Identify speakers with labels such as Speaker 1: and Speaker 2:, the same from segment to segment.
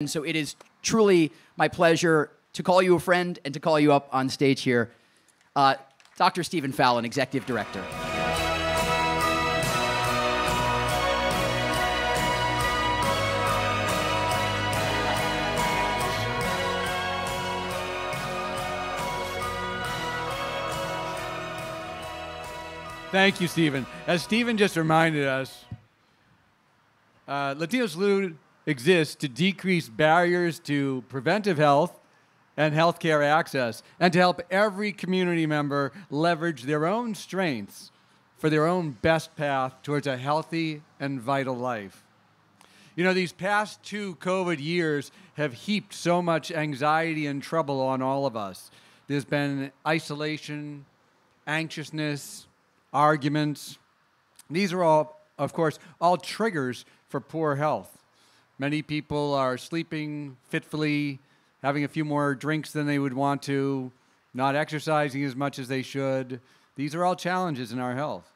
Speaker 1: And so it is truly my pleasure to call you a friend and to call you up on stage here. Dr. Stephen Fallon, Executive Director.
Speaker 2: Thank you, Stephen. As Stephen just reminded us, Latino Salute exists to decrease barriers to preventive health and healthcare access, and to help every community member leverage their own strengths for their own best path towards a healthy and vital life. You know, these past 2 COVID years have heaped so much anxiety and trouble on all of us. There's been isolation, anxiousness, arguments. These are all, of course, all triggers for poor health. Many people are sleeping fitfully, having a few more drinks than they would want to, not exercising as much as they should. These are all challenges in our health.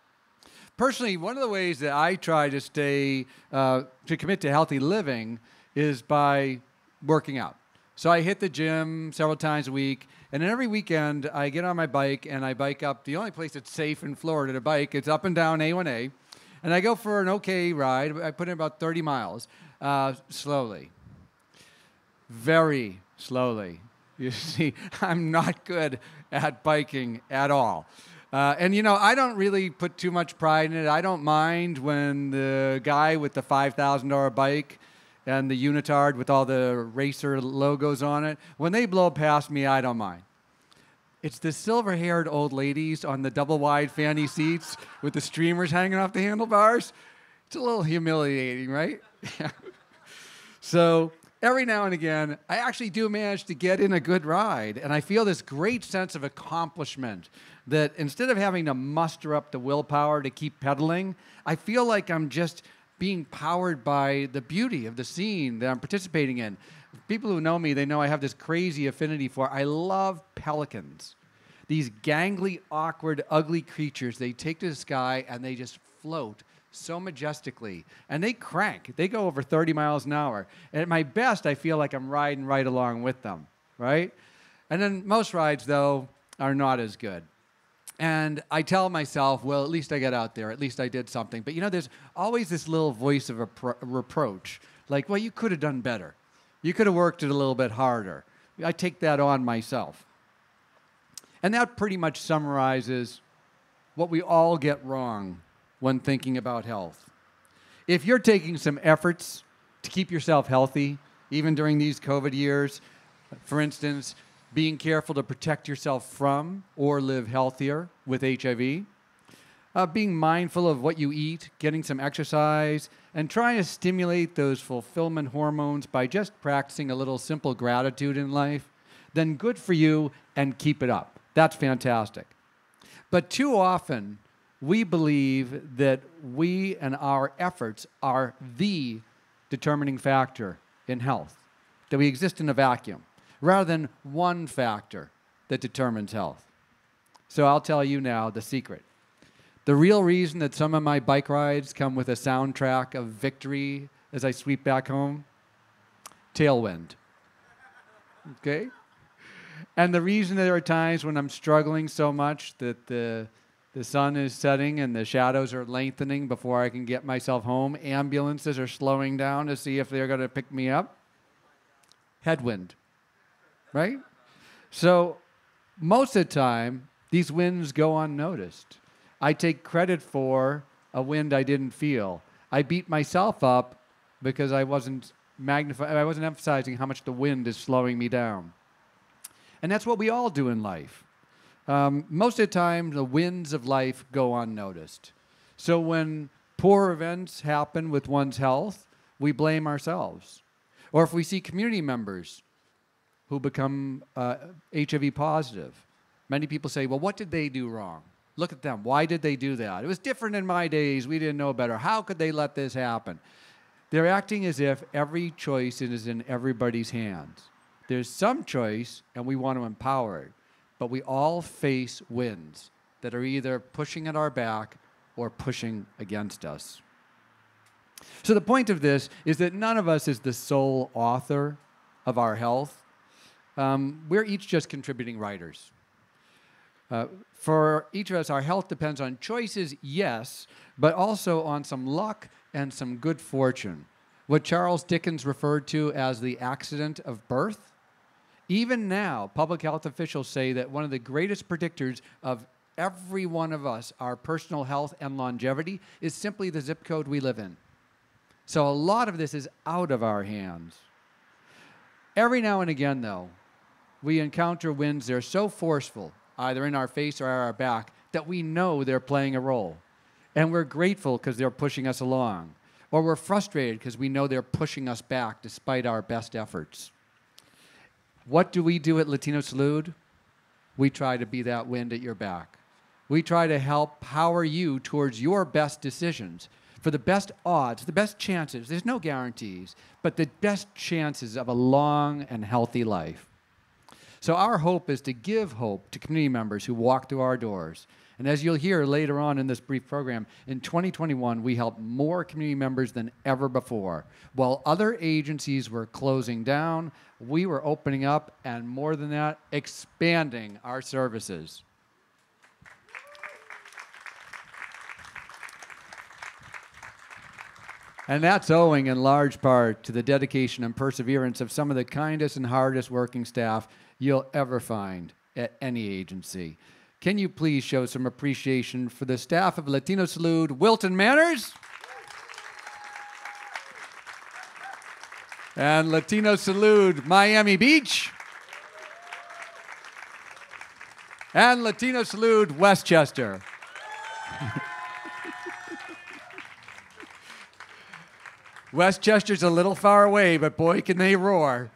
Speaker 2: Personally, one of the ways that I try to to commit to healthy living is by working out. So I hit the gym several times a week, and then every weekend I get on my bike and I bike up the only place that's safe in Florida to bike. It's up and down A1A, and I go for an okay ride. I put in about 30 miles, slowly, very slowly. You see, I'm not good at biking at all. And, you know, I don't really put too much pride in it. I don't mind when the guy with the $5,000 bike and the unitard with all the racer logos on it, when they blow past me, I don't mind. It's the silver-haired old ladies on the double-wide fanny seats with the streamers hanging off the handlebars. It's a little humiliating, right? So every now and again, I actually do manage to get in a good ride, and I feel this great sense of accomplishment that instead of having to muster up the willpower to keep pedaling, I feel like I'm just being powered by the beauty of the scene that I'm participating in. People who know me, they know I have this crazy affinity for, I love pelicans. These gangly, awkward, ugly creatures, they take to the sky and they just float so majestically. And they crank. They go over 30 miles an hour. And at my best, I feel like I'm riding right along with them, right? And then most rides, though, are not as good. And I tell myself, well, at least I got out there. At least I did something. But, you know, there's always this little voice of reproach. Like, well, you could have done better. You could have worked it a little bit harder. I take that on myself. And that pretty much summarizes what we all get wrong when thinking about health. If you're taking some efforts to keep yourself healthy, even during these COVID years, for instance, being careful to protect yourself from or live healthier with HIV, being mindful of what you eat, getting some exercise, and trying to stimulate those fulfillment hormones by just practicing a little simple gratitude in life, then good for you and keep it up. That's fantastic. But too often, we believe that we and our efforts are the determining factor in health, that we exist in a vacuum, rather than one factor that determines health. So I'll tell you now the secret. The real reason that some of my bike rides come with a soundtrack of victory as I sweep back home, tailwind. Okay? And the reason there are times when I'm struggling so much that the sun is setting and the shadows are lengthening before I can get myself home, ambulances are slowing down to see if they're going to pick me up, headwind. Right? So most of the time, these winds go unnoticed. I take credit for a wind I didn't feel. I beat myself up because I wasn't emphasizing how much the wind is slowing me down. And that's what we all do in life. Most of the time, the winds of life go unnoticed. So when poor events happen with one's health, we blame ourselves. Or if we see community members who become HIV positive, many people say, well, what did they do wrong? Look at them. Why did they do that? It was different in my days. We didn't know better. How could they let this happen? They're acting as if every choice is in everybody's hands. There's some choice, and we want to empower it. But we all face winds that are either pushing at our back or pushing against us. So the point of this is that none of us is the sole author of our health. We're each just contributing writers. For each of us, our health depends on choices, yes, but also on some luck and some good fortune. What Charles Dickens referred to as the accident of birth. Even now, public health officials say that one of the greatest predictors of every one of us, our personal health and longevity, is simply the zip code we live in. So a lot of this is out of our hands. Every now and again, though, we encounter winds that are so forceful, either in our face or our back, that we know they're playing a role. And we're grateful because they're pushing us along. Or we're frustrated because we know they're pushing us back despite our best efforts. What do we do at Latino Salute? We try to be that wind at your back. We try to help power you towards your best decisions for the best odds, the best chances. There's no guarantees, but the best chances of a long and healthy life. So our hope is to give hope to community members who walk through our doors. And as you'll hear later on in this brief program, in 2021, we helped more community members than ever before. While other agencies were closing down, we were opening up, and more than that, expanding our services. And that's owing in large part to the dedication and perseverance of some of the kindest and hardest working staff you'll ever find at any agency. Can you please show some appreciation for the staff of Latino Salute, Wilton Manors? And Latino Salute, Miami Beach? And Latino Salute, Westchester? Westchester's a little far away, but boy, can they roar.